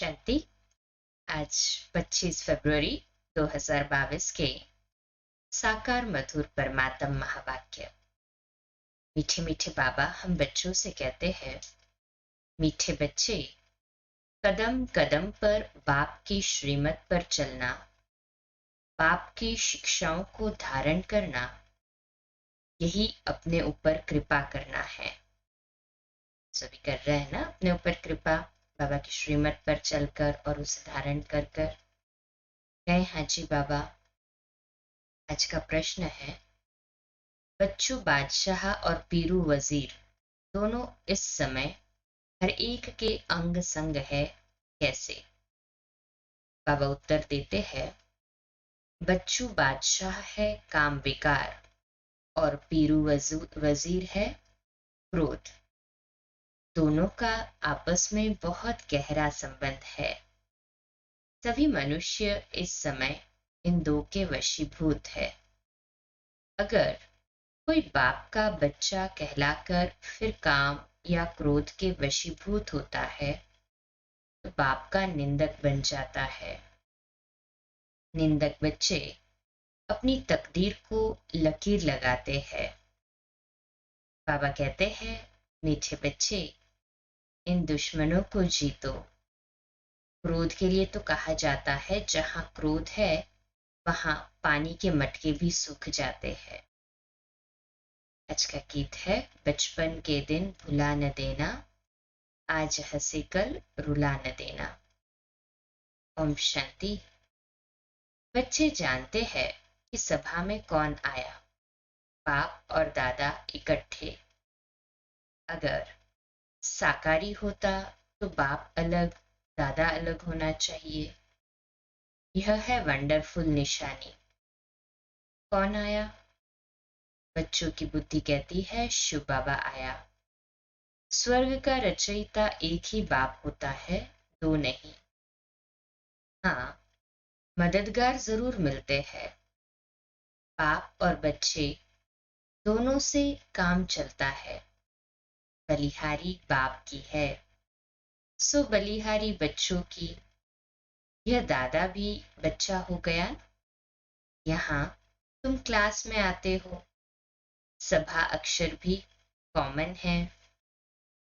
शांति। आज 25 फरवरी 2022 के साकार मधुर परमात्म महावाक्य। मीठे मीठे बाबा हम बच्चों से कहते हैं, मीठे बच्चे, कदम कदम पर बाप की श्रीमत पर चलना, बाप की शिक्षाओं को धारण करना, यही अपने ऊपर कृपा करना है। सभी कर रहे हैं ना अपने ऊपर कृपा, बाबा की श्रीमत पर चलकर और उसे धारण कर कर। कहे हाँ जी बाबा। आज का प्रश्न है, बच्चू बादशाह और पीरू वजीर दोनों इस समय हर एक के अंग संग है, कैसे? बाबा उत्तर देते हैं, बच्चू बादशाह है काम विकार और पीरू वजीर है क्रोध। दोनों का आपस में बहुत गहरा संबंध है। सभी मनुष्य इस समय इन दो के वशीभूत है। अगर कोई बाप का बच्चा कहलाकर फिर काम या क्रोध के वशीभूत होता है तो बाप का निंदक बन जाता है। निंदक बच्चे अपनी तकदीर को लकीर लगाते हैं। बाबा कहते हैं, मीठे बच्चे, इन दुश्मनों को जीतो। क्रोध के लिए तो कहा जाता है, जहां क्रोध है वहां पानी के मटके भी सूख जाते हैं। आज का गीत है, बचपन के दिन भुला न देना, आज हंसे कल रुला न देना। ओम शांति। बच्चे जानते हैं कि सभा में कौन आया। बाप और दादा इकट्ठे। अगर साकारी होता तो बाप अलग, दादा अलग होना चाहिए। यह है वंडरफुल निशानी। कौन आया? बच्चों की बुद्धि कहती है, शिव बाबा आया। स्वर्ग का रचयिता एक ही बाप होता है, दो नहीं। हाँ, मददगार जरूर मिलते हैं। बाप और बच्चे दोनों से काम चलता है। बलिहारी बाप की है, सो बलिहारी बच्चों की। यह दादा भी बच्चा हो गया। यहाँ तुम क्लास में आते हो। सभा अक्षर भी कॉमन है।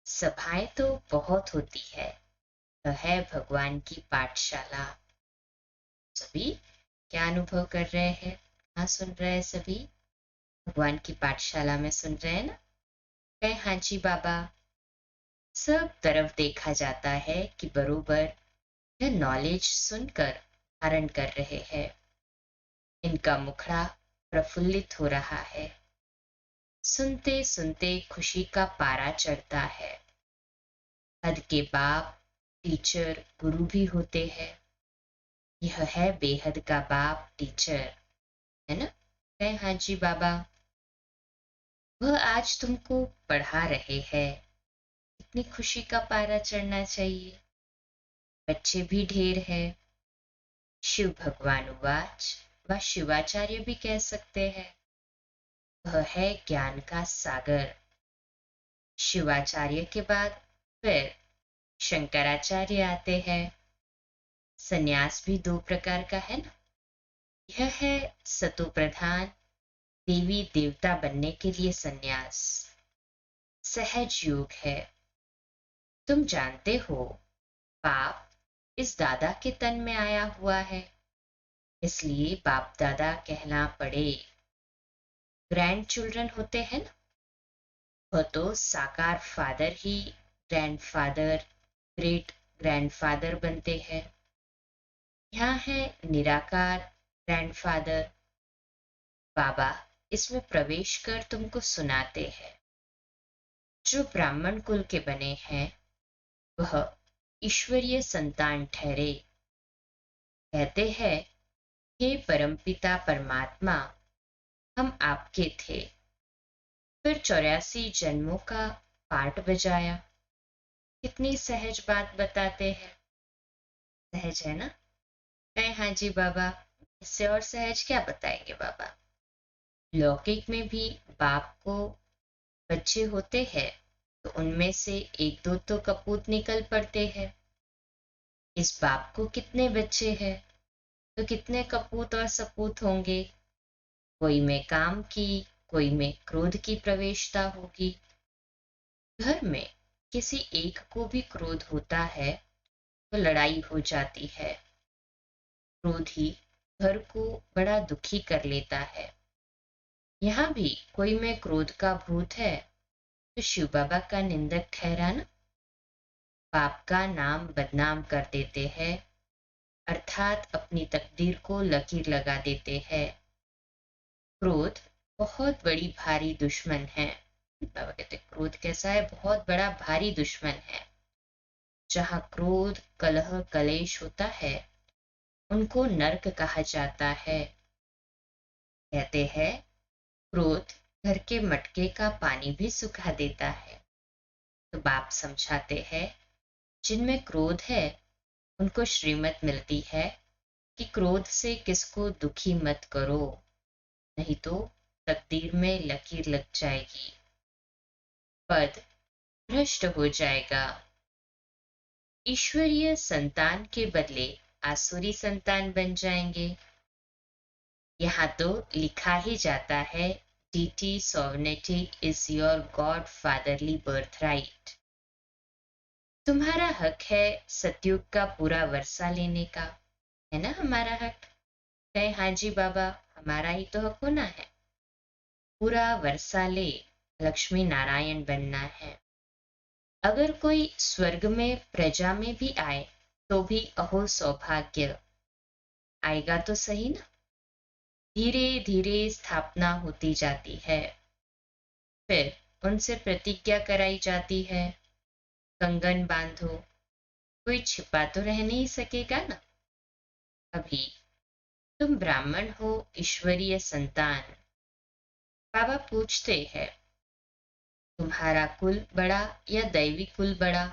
सभाएं तो बहुत होती है, यह है भगवान की पाठशाला। सभी क्या अनुभव कर रहे हैं? हाँ, सुन रहे हैं सभी? भगवान की पाठशाला में सुन रहे हैं ना? कहे हाँ जी बाबा। सब तरफ देखा जाता है कि बरोबर यह नॉलेज सुनकर धारण कर रहे हैं। इनका मुखड़ा प्रफुल्लित हो रहा है। सुनते सुनते खुशी का पारा चढ़ता है। हद के बाप टीचर गुरु भी होते हैं। यह है बेहद का बाप टीचर, है ना? कहे हाँ जी बाबा। वह आज तुमको पढ़ा रहे हैं। इतनी खुशी का पारा चढ़ना चाहिए। बच्चे भी ढेर है। शिव भगवान उवाच, व शिवाचार्य भी कह सकते हैं। वह है ज्ञान का सागर। शिवाचार्य के बाद फिर शंकराचार्य आते हैं। सन्यास भी दो प्रकार का है ना। यह है सतो प्रधान, देवी देवता बनने के लिए सन्यास। सहज योग है। तुम जानते हो, बाप इस दादा के तन में आया हुआ है, इसलिए बाप दादा कहना पड़े। ग्रैंड चिल्ड्रन होते हैं ना, वह तो साकार फादर ही ग्रैंडफादर, ग्रेट ग्रैंडफादर बनते हैं। यहाँ है निराकार ग्रैंडफादर। बाबा इसमें प्रवेश कर तुमको सुनाते हैं। जो ब्राह्मण कुल के बने हैं वह ईश्वरीय संतान ठहरे। कहते हैं, हे परमपिता परमात्मा, हम आपके थे, फिर 84 जन्मों का पाठ बजाया। कितनी सहज बात बताते हैं। सहज है ना? कहे हाँ जी बाबा। इससे और सहज क्या बताएंगे बाबा? लौकिक में भी बाप को बच्चे होते हैं तो उनमें से एक दो तो कपूत निकल पड़ते हैं। इस बाप को कितने बच्चे हैं, तो कितने कपूत और सपूत होंगे। कोई में काम की, कोई में क्रोध की प्रवेशता होगी। घर में किसी एक को भी क्रोध होता है तो लड़ाई हो जाती है। क्रोध ही घर को बड़ा दुखी कर लेता है। यहाँ भी कोई में क्रोध का भूत है तो शिव बाबा का निंदक ठहरा ना, बाप का नाम बदनाम कर देते हैं, अर्थात अपनी तकदीर को लकीर लगा देते हैं। क्रोध बहुत बड़ी भारी दुश्मन है। बाबा कहते क्रोध कैसा है, बहुत बड़ा भारी दुश्मन है। जहाँ क्रोध कलह कलेश होता है उनको नरक कहा जाता है। कहते हैं क्रोध घर के मटके का पानी भी सुखा देता है। तो बाप समझाते हैं जिनमें क्रोध है उनको श्रीमत मिलती है कि क्रोध से किसको दुखी मत करो, नहीं तो तकदीर में लकीर लग जाएगी, पद भ्रष्ट हो जाएगा। ईश्वरीय संतान के बदले आसुरी संतान बन जाएंगे। यहाँ तो लिखा ही जाता है डीटी sovereignty is your god fatherly birthright. तुम्हारा हक है सतयुग का पूरा वर्षा लेने का, है ना हमारा हक। कहे हाँ जी बाबा, हमारा ही तो हक होना है। पूरा वर्षा ले, लक्ष्मी नारायण बनना है। अगर कोई स्वर्ग में प्रजा में भी आए तो भी अहो सौभाग्य, आएगा तो सही ना। धीरे धीरे स्थापना होती जाती है। फिर उनसे प्रतिज्ञा कराई जाती है, कंगन बांधो। कोई छिपा तो रह नहीं सकेगा ना। अभी तुम ब्राह्मण हो, ईश्वरीय संतान। बाबा पूछते हैं तुम्हारा कुल बड़ा या दैवी कुल बड़ा,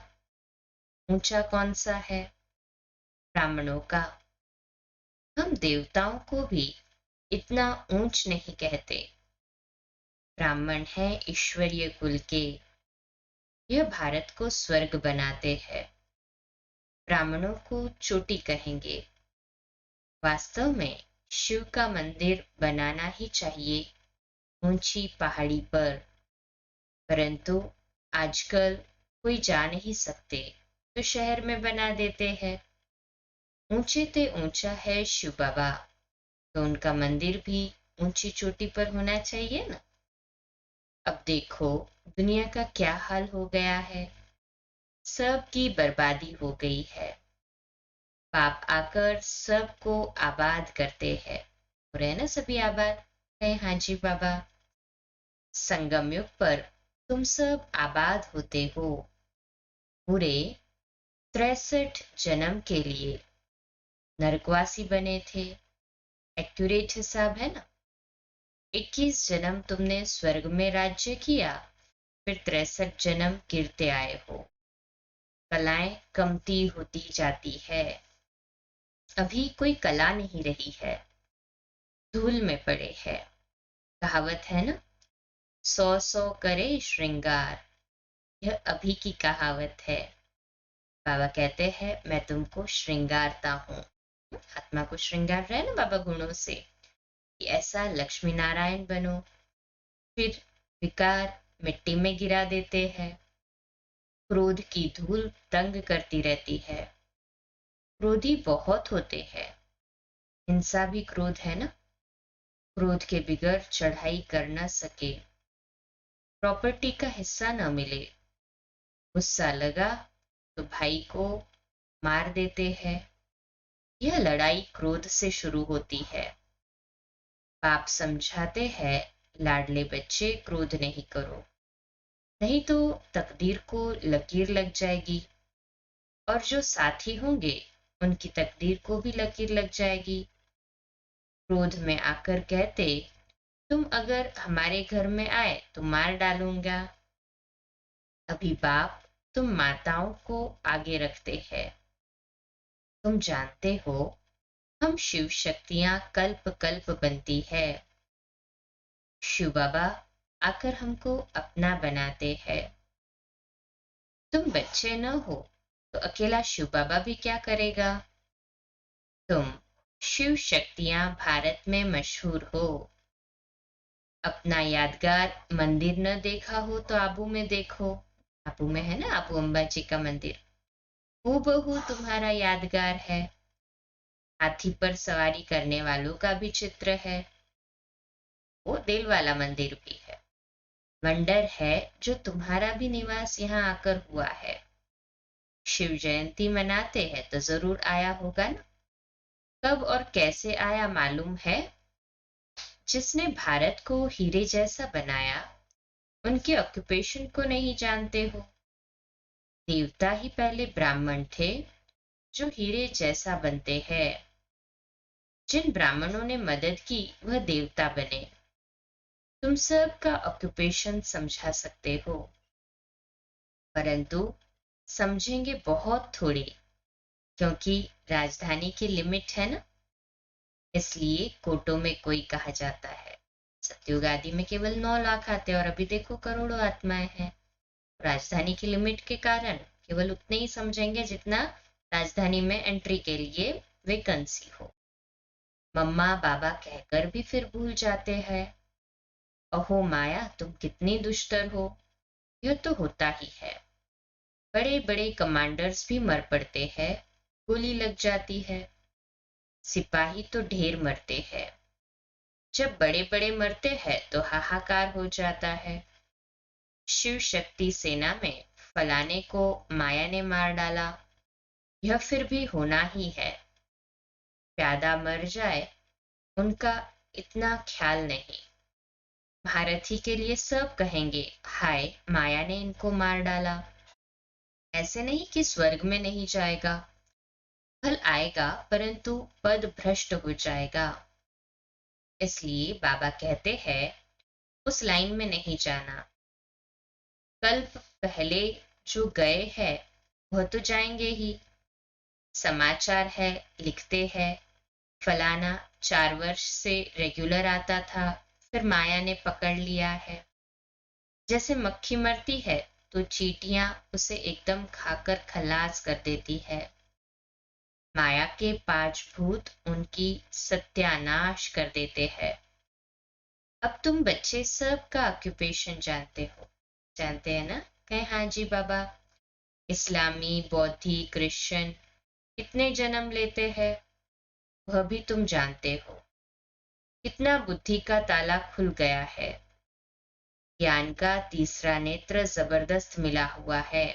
ऊंचा कौन सा है। ब्राह्मणों का। हम देवताओं को भी इतना ऊंच नहीं कहते। ब्राह्मण है ईश्वरीय कुल के, यह भारत को स्वर्ग बनाते हैं। ब्राह्मणों को चोटी कहेंगे। वास्तव में शिव का मंदिर बनाना ही चाहिए ऊंची पहाड़ी पर, परंतु आजकल कोई जा नहीं सकते तो शहर में बना देते हैं। ऊंचे ते ऊंचा है शिव बाबा, तो उनका मंदिर भी ऊंची चोटी पर होना चाहिए ना। अब देखो दुनिया का क्या हाल हो गया है, सबकी बर्बादी हो गई है। बाप आकर सबको आबाद करते हैं। हो रहे ना सभी आबाद, है हाँ जी बाबा। संगम युग पर तुम सब आबाद होते हो। पूरे 63 जन्म के लिए नरकवासी बने थे। एक्यूरेट हिसाब है ना। 21 जन्म तुमने स्वर्ग में राज्य किया, फिर 63 जन्म गिरते आए हो। कलाएं कमती होती जाती है। अभी कोई कला नहीं रही है, धूल में पड़े है। कहावत है ना, 100 करे श्रृंगार। यह अभी की कहावत है। बाबा कहते हैं मैं तुमको श्रृंगारता हूँ। आत्मा को श्रृंगार रहे ना बाबा गुणों से, कि ऐसा लक्ष्मी नारायण बनो। फिर विकार मिट्टी में गिरा देते हैं। क्रोध की धूल तंग करती रहती है। क्रोधी बहुत होते हैं। हिंसा भी क्रोध है ना। क्रोध के बिगर चढ़ाई कर न सके, प्रॉपर्टी का हिस्सा न मिले, गुस्सा लगा तो भाई को मार देते हैं। यह लड़ाई क्रोध से शुरू होती है। बाप समझाते हैं लाडले बच्चे क्रोध नहीं करो, नहीं तो तकदीर को लकीर लग जाएगी, और जो साथी होंगे उनकी तकदीर को भी लकीर लग जाएगी। क्रोध में आकर कहते तुम अगर हमारे घर में आए तो मार डालूंगा। अभी बाप तुम माताओं को आगे रखते हैं। तुम जानते हो हम शिव शक्तियां कल्प कल्प बनती है। शिव बाबा आकर हमको अपना बनाते हैं। तुम बच्चे न हो तो अकेला शिव बाबा भी क्या करेगा? तुम शिव शक्तियां भारत में मशहूर हो। अपना यादगार मंदिर न देखा हो तो आबू में देखो। आबू में है ना, आबू अंबाजी का मंदिर, हूबहू तुम्हारा यादगार है। हाथी पर सवारी करने वालों का भी चित्र है। वो दिल वाला मंदिर भी है। वंडर है जो तुम्हारा भी निवास यहाँ आकर हुआ है। शिव जयंती मनाते हैं तो जरूर आया होगा ना। कब और कैसे आया मालूम है? जिसने भारत को हीरे जैसा बनाया, उनके ऑक्यूपेशन को नहीं जानते हो? देवता ही पहले ब्राह्मण थे जो हीरे जैसा बनते हैं। जिन ब्राह्मणों ने मदद की वह देवता बने। तुम सब का ऑक्यूपेशन समझा सकते हो, परंतु समझेंगे बहुत थोड़ी, क्योंकि राजधानी की लिमिट है ना। इसलिए कोटों में कोई कहा जाता है। सतयुग आदि में केवल 9 लाख आते और अभी देखो करोड़ों आत्माएं हैं। राजधानी की लिमिट के कारण केवल उतने ही समझेंगे जितना राजधानी में एंट्री के लिए वैकेंसी हो। मम्मा बाबा कहकर भी फिर भूल जाते हैं। अहो माया, तुम कितनी दुष्टर हो। यह तो होता ही है। बड़े बड़े कमांडर्स भी मर पड़ते हैं, गोली लग जाती है। सिपाही तो ढेर मरते हैं। जब बड़े बड़े मरते हैं तो हाहाकार हो जाता है। शिव शक्ति सेना में फलाने को माया ने मार डाला, यह फिर भी होना ही है। प्यादा मर जाए, उनका इतना ख्याल नहीं। महारथी के लिए सब कहेंगे, हाय माया ने इनको मार डाला। ऐसे नहीं कि स्वर्ग में नहीं जाएगा, फल आएगा, परंतु पद भ्रष्ट हो जाएगा। इसलिए बाबा कहते हैं उस लाइन में नहीं जाना। कल्प पहले जो गए हैं वह तो जाएंगे ही। समाचार है, लिखते हैं, फलाना 4 वर्ष से रेगुलर आता था, फिर माया ने पकड़ लिया है। जैसे मक्खी मरती है तो चींटियां उसे एकदम खाकर खलास कर देती है। माया के 5 भूत उनकी सत्यानाश कर देते हैं। अब तुम बच्चे सब का ऑक्यूपेशन जानते हो। जानते हैं ना? कहे हाँ जी बाबा। इस्लामी, बौद्धि, क्रिश्चियन कितने जन्म लेते हैं वह भी तुम जानते हो। कितना बुद्धि का ताला खुल गया है। ज्ञान का तीसरा नेत्र जबरदस्त मिला हुआ है।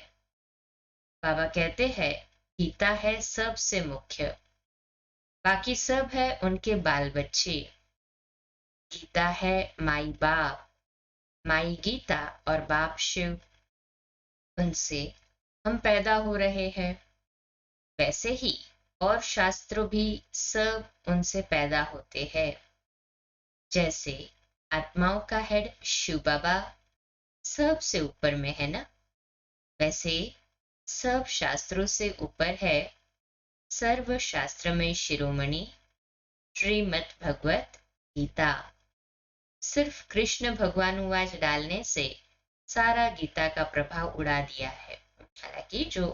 बाबा कहते हैं गीता है सबसे मुख्य, बाकी सब है उनके बाल बच्चे। गीता है माई बाप, माई गीता और बाप शिव। उनसे हम पैदा हो रहे हैं। वैसे ही और शास्त्रों भी सब उनसे पैदा होते हैं। जैसे आत्माओं का हेड शिव बाबा सबसे ऊपर में है ना, वैसे सब शास्त्रों से ऊपर है सर्व शास्त्र में शिरोमणि श्रीमद् भगवत गीता। सिर्फ कृष्ण भगवानुवाच डालने से सारा गीता का प्रभाव उड़ा दिया है। हालांकि जो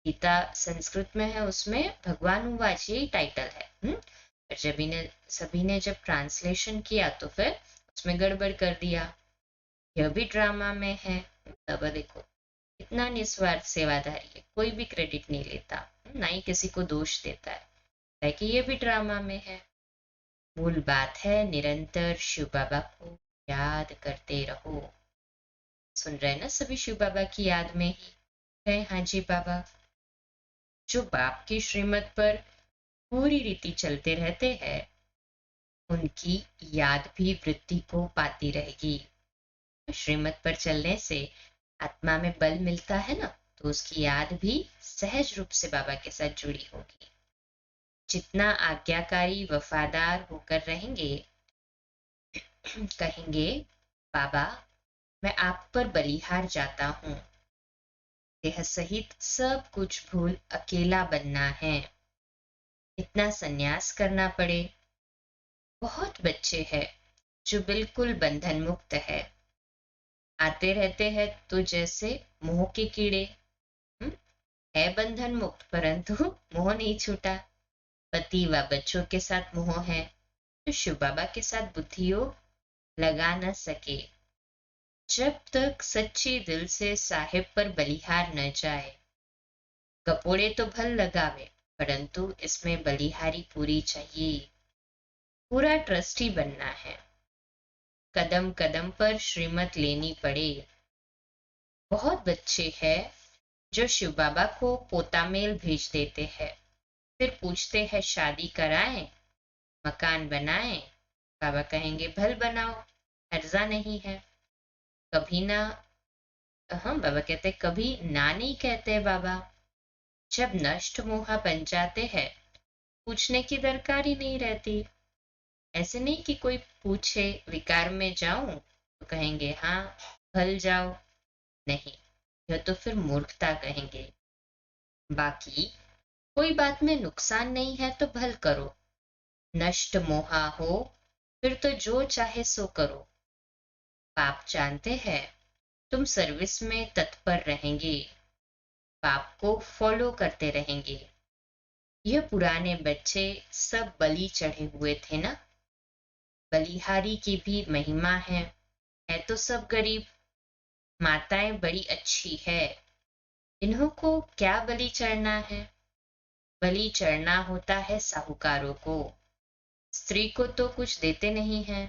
गीता संस्कृत में है उसमें भगवानुवाच यही टाइटल है। पर सभी ने जब ट्रांसलेशन किया तो फिर उसमें गड़बड़ कर दिया। यह भी ड्रामा में है। तब देखो इतना निस्वार्थ सेवाधारी है, कोई भी क्रेडिट नहीं लेता, ना ही किसी को दोष देता है कि ये भी ड्रामा में है। मूल बात है निरंतर शिव बाबा को याद करते रहो। सुन रहे ना सभी शिव बाबा की याद में ही है। हाँ जी बाबा। जो बाप की श्रीमत पर पूरी रीति चलते रहते हैं उनकी याद भी वृद्धि को पाती रहेगी। श्रीमत पर चलने से आत्मा में बल मिलता है ना, तो उसकी याद भी सहज रूप से बाबा के साथ जुड़ी होगी। जितना आज्ञाकारी वफादार होकर रहेंगे, कहेंगे बाबा मैं आप पर बलिहार जाता हूँ, देह सहित सब कुछ भूल अकेला बनना है, इतना संन्यास करना पड़े। बहुत बच्चे हैं जो बिल्कुल बंधन मुक्त है, आते रहते हैं तो जैसे मोह के कीड़े। है बंधन मुक्त, परंतु मोह नहीं छूटा। पति व बच्चों के साथ मोह है, तो शिव बाबा के साथ बुद्धि योग लगा न सके। जब तक सच्ची दिल से साहिब पर बलिहार न जाए। कपोड़े तो भल लगावे, परंतु इसमें बलिहारी पूरी चाहिए। पूरा ट्रस्टी बनना है। कदम कदम पर श्रीमत लेनी पड़े। बहुत बच्चे हैं जो शिव बाबा को पोता मेल भेज देते हैं, फिर पूछते हैं शादी कराएं, मकान बनाएं। बाबा कहेंगे भल बनाओ, हर्जा नहीं है। कभी ना, हम बाबा कहते कभी ना नहीं कहते बाबा। जब नष्ट मोहा बन जाते हैं, पूछने की दरकार ही नहीं रहती। ऐसे नहीं कि कोई पूछे विकार में जाऊं तो कहेंगे हाँ भल जाओ, नहीं, यह तो फिर मूर्खता कहेंगे। बाकी कोई बात में नुकसान नहीं है तो भल करो। नष्ट मोहा हो फिर तो जो चाहे सो करो। पाप जानते हैं, तुम सर्विस में तत्पर रहेंगे, पाप को फॉलो करते रहेंगे। यह पुराने बच्चे सब बलि चढ़े हुए थे ना। बलिहारी की भी महिमा है तो सब गरीब। माताएं बड़ी अच्छी है, इन्हों को क्या बलि चढ़ना है। बलि चढ़ना होता है साहूकारों को, स्त्री को तो कुछ देते नहीं है।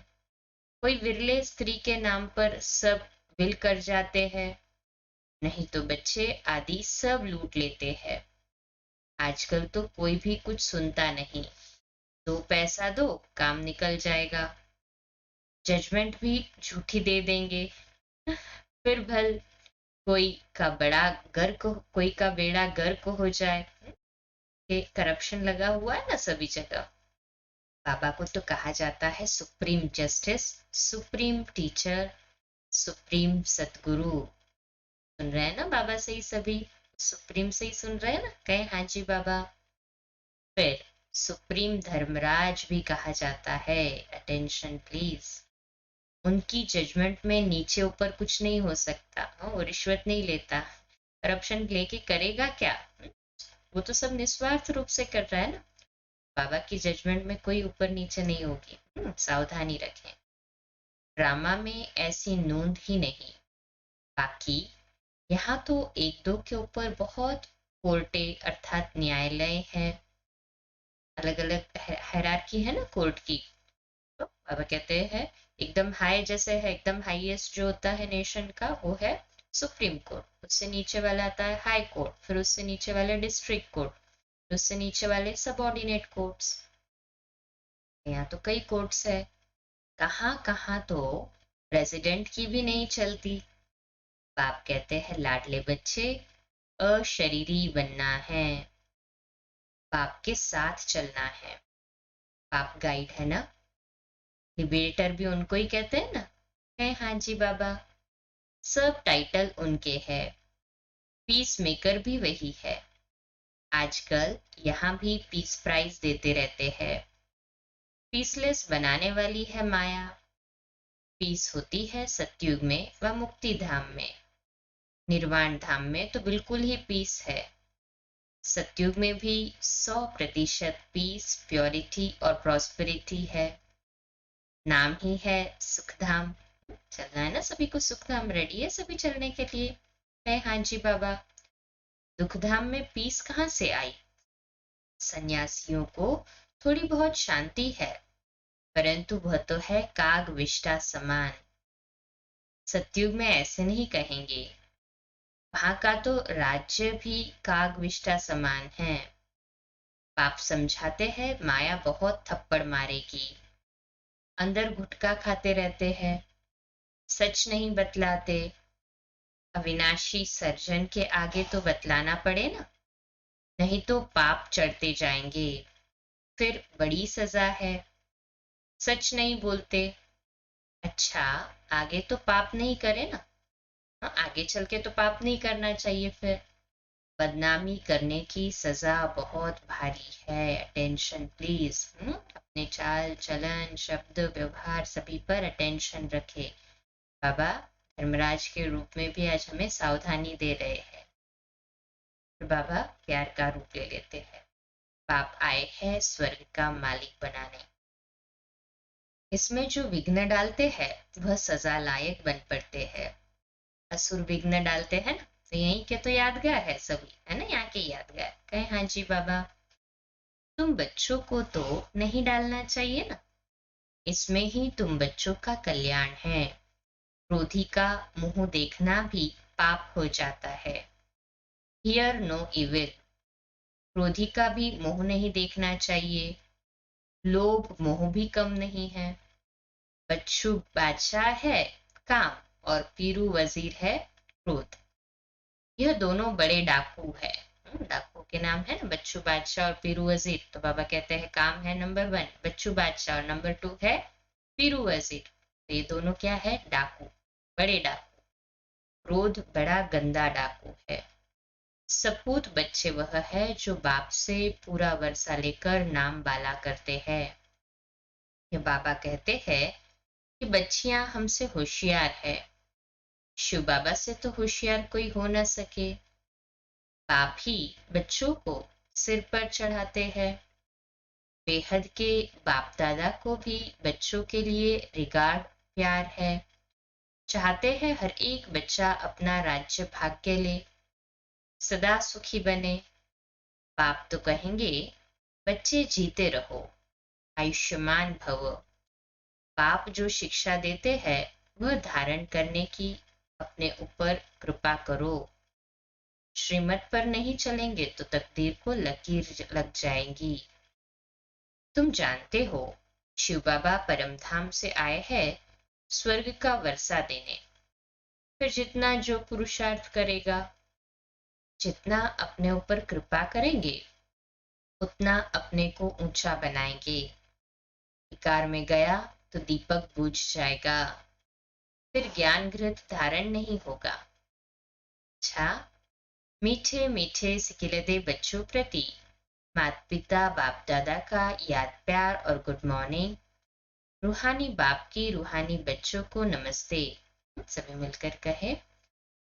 कोई विरले स्त्री के नाम पर सब विल कर जाते हैं, नहीं तो बच्चे आदि सब लूट लेते हैं। आजकल तो कोई भी कुछ सुनता नहीं। दो पैसा दो, काम निकल जाएगा। जजमेंट भी झूठी दे देंगे। फिर भल कोई का बड़ा गर्क, कोई का बेड़ा गर्क हो जाए। कि करप्शन लगा हुआ है ना सभी जगह। बाबा को तो कहा जाता है supreme justice, supreme teacher, supreme सतगुरु। सुन रहे हैं ना बाबा से ही सभी, सुप्रीम से ही सुन रहे हैं ना, कहे हाँ जी बाबा। फिर सुप्रीम धर्मराज भी कहा जाता है, अटेंशन प्लीज। उनकी जजमेंट में नीचे ऊपर कुछ नहीं हो सकता। वो रिश्वत नहीं लेता, करप्शन लेके करेगा क्या। वो तो सब निस्वार्थ रूप से कर रहा है ना। बाबा की जजमेंट में कोई ऊपर नीचे नहीं होगी। सावधानी रखें, ड्रामा में ऐसी नोंद ही नहीं। बाकी यहाँ तो एक दो के ऊपर बहुत कोर्टे अर्थात न्यायालय है, अलग अलग हायरार्की है ना कोर्ट की। तो बाबा कहते हैं एकदम हाई जैसे है, एकदम हाईएस्ट जो होता है नेशन का वो है सुप्रीम कोर्ट। उससे नीचे वाला आता है हाई कोर्ट, फिर उससे नीचे वाले डिस्ट्रिक्ट कोर्ट, उससे नीचे वाले सबऑर्डिनेट कोर्ट्स। यहाँ तो कई कोर्ट्स है। कहाँ कहाँ तो प्रेसिडेंट की भी नहीं चलती। बाप कहते हैं लाडले बच्चे अशरीरी बनना है, बाप के साथ चलना है। बाप गाइड है ना, लिबरेटर भी उनको ही कहते हैं ना, है हाँ जी बाबा। सब टाइटल उनके हैं, पीस मेकर भी वही है। आजकल यहाँ भी पीस प्राइज देते रहते हैं। पीसलेस बनाने वाली है माया। पीस होती है सतयुग में व मुक्ति धाम में। निर्वाण धाम में तो बिल्कुल ही पीस है। सतयुग में भी 100% पीस, प्योरिटी और प्रॉस्पेरिटी है। नाम ही है सुखधाम। चलना है ना सभी को सुखधाम, रेडी है सभी चलने के लिए, है हाँ जी बाबा। दुखधाम में पीस कहाँ से आई। सन्यासियों को थोड़ी बहुत शांति है, परंतु वह तो है काग विष्टा समान। सतयुग में ऐसे नहीं कहेंगे, वहां का तो राज्य भी काग विष्टा समान है। पाप समझाते हैं माया बहुत थप्पड़ मारेगी। अंदर गुटखा खाते रहते हैं, सच नहीं बतलाते। अविनाशी सर्जन के आगे तो बतलाना पड़े ना, नहीं तो पाप चढ़ते जाएंगे, फिर बड़ी सजा है। सच नहीं बोलते, अच्छा आगे तो पाप नहीं करे ना। हाँ, आगे चल के तो पाप नहीं करना चाहिए। फिर बदनामी करने की सजा बहुत भारी है, अटेंशन प्लीज। अपने चाल चलन शब्द व्यवहार सभी पर अटेंशन रखे। बाबा धर्मराज के रूप में भी आज हमें सावधानी दे रहे हैं। बाबा प्यार का रूप ले लेते हैं। बाप आए हैं स्वर्ग का मालिक बनाने। इसमें जो विघ्न डालते हैं वह सजा लायक बन पड़ते हैं। असुर विघ्न डालते हैं ना, तो यहीं के तो यादगार है सभी, है ना, यहाँ के यादगार। कहे हाँ जी बाबा, तुम बच्चों को तो नहीं डालना चाहिए ना, इसमें ही तुम बच्चों का कल्याण है। क्रोधी का मुंह देखना भी पाप हो जाता है। हियर नो इविल, क्रोधी का भी मुंह नहीं देखना चाहिए। लोभ मोह भी कम नहीं है। बच्चू बादशाह है काम, और पीरू वजीर है क्रोध। यह दोनों बड़े डाकू है। डाकू के नाम है ना, बच्चू बादशाह और पीरू वजीर। तो बाबा कहते हैं काम है नंबर 1 बच्चू बादशाह और नंबर 2 है पीरू वजीर। तो ये दोनों क्या है, डाकू, बड़े डाकू। क्रोध बड़ा गंदा डाकू है। सपूत बच्चे वह है जो बाप से पूरा वर्षा लेकर नाम बाला करते हैं। ये बाबा कहते हैं कि बच्चियां हमसे होशियार है। शिव बाबा से तो होशियार कोई हो न सके। बाप ही बच्चों को सिर पर चढ़ाते हैं। बेहद के बाप दादा को भी बच्चों के लिए रिगार्ड प्यार है। चाहते हैं हर एक बच्चा अपना राज्य भाग्य ले, सदा सुखी बने। बाप तो कहेंगे बच्चे जीते रहो, आयुष्मान भव। बाप जो शिक्षा देते हैं वह धारण करने की अपने ऊपर कृपा करो। श्रीमत पर नहीं चलेंगे तो तकदीर को लकीर लग जाएंगी। तुम जानते हो शिव बाबा परम धाम से आए हैं स्वर्ग का वर्षा देने। फिर जितना जो पुरुषार्थ करेगा, जितना अपने ऊपर कृपा करेंगे, उतना अपने को ऊंचा बनाएंगे। विकार में गया तो दीपक बुझ जाएगा, फिर ज्ञान घृत धारण नहीं होगा। अच्छा, मीठे मीठे सिकिलदे बच्चों प्रति माता पिता बाप दादा का याद प्यार और गुड मॉर्निंग। रूहानी बाप की रूहानी बच्चों को नमस्ते। सभी मिलकर कहे,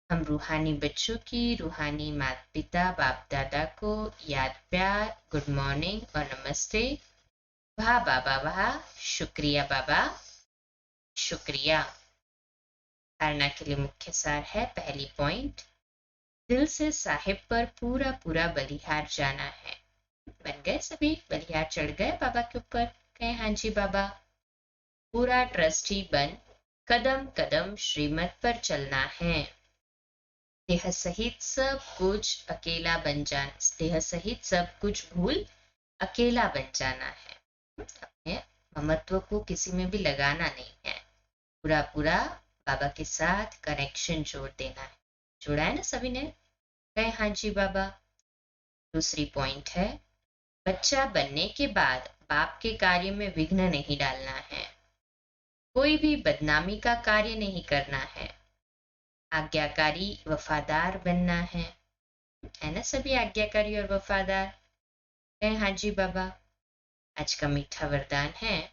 हम रूहानी बच्चों की रूहानी माता पिता बाप दादा को याद प्यार गुड मॉर्निंग और नमस्ते। वाह बाबा वाह, शुक्रिया बाबा शुक्रिया। धारणा के लिए मुख्य सार है, पहली पॉइंट, दिल से साहिब पर पूरा पूरा बलिहार जाना है। बन गए सभी, बलिहार चढ़ गए बाबा के ऊपर। कहे हाँ जी बाबा। पूरा ट्रस्टी बन कदम कदम श्रीमत पर चलना है। देह सहित सब कुछ अकेला बन जाना, देह सहित सब कुछ भूल अकेला बन जाना है। अपने ममत्व को किसी में भी लगाना नहीं है, पूरा पूरा बाबा के साथ कनेक्शन जोड़ देना है। जोड़ा है ना सभी ने, कहे हाँ जी बाबा। दूसरी पॉइंट है, बच्चा बनने के बाद बाप के कार्य में विघ्न नहीं डालना है। कोई भी बदनामी का कार्य नहीं करना है। आज्ञाकारी वफादार बनना है ना सभी, आज्ञाकारी और वफादार। कहे हाँ जी बाबा। आज का मीठा वरदान है,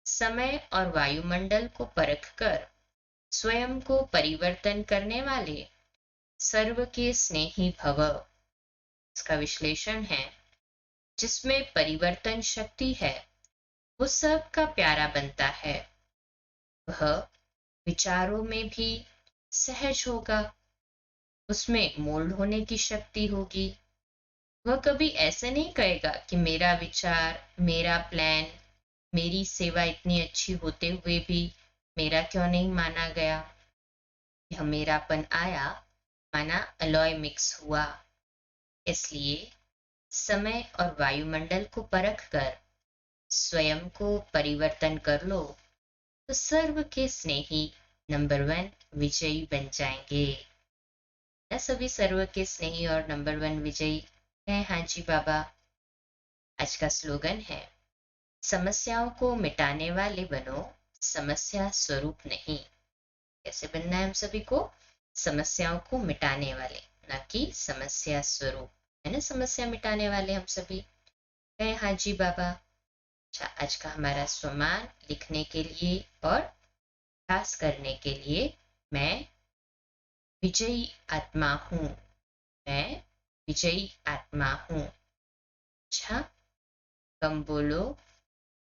समय और वायुमंडल को परख कर स्वयं को परिवर्तन करने वाले सर्व के स्नेही भव। इसका विश्लेषण है, जिसमें परिवर्तन शक्ति है वो सब का प्यारा बनता है। वह विचारों में भी सहज होगा, उसमें मोल्ड होने की शक्ति होगी। वह कभी ऐसे नहीं कहेगा कि मेरा विचार, मेरा प्लान, मेरी सेवा इतनी अच्छी होते हुए भी मेरा क्यों नहीं माना गया। यह मेरापन आया, माना अलॉय मिक्स हुआ। इसलिए समय और वायुमंडल को परख कर स्वयं को परिवर्तन कर लो, तो सर्व के स्नेही नंबर 1 विजयी बन जाएंगे। न सभी सर्व के स्नेही और नंबर 1 विजयी हैं। हाँ जी बाबा। आज का स्लोगन है, समस्याओं को मिटाने वाले बनो, समस्या स्वरूप नहीं। कैसे बनना है हम सभी को, समस्याओं को मिटाने वाले, न कि समस्या स्वरूप, है ना, समस्या मिटाने वाले हम सभी। कहे हाँ जी बाबा। अच्छा, आज का हमारा स्वमान लिखने के लिए और अभ्यास करने के लिए, मैं विजयी आत्मा हूँ, मैं विजयी आत्मा हूँ। अच्छा, कम बोलो,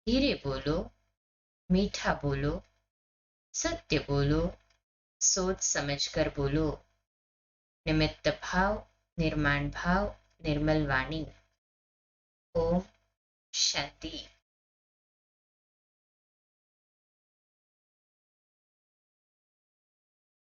धीरे बोलो, मीठा बोलो, सत्य बोलो, सोच समझ कर बोलो। निमित्त भाव, निर्माण भाव, निर्मल वाणी। ओम शांति।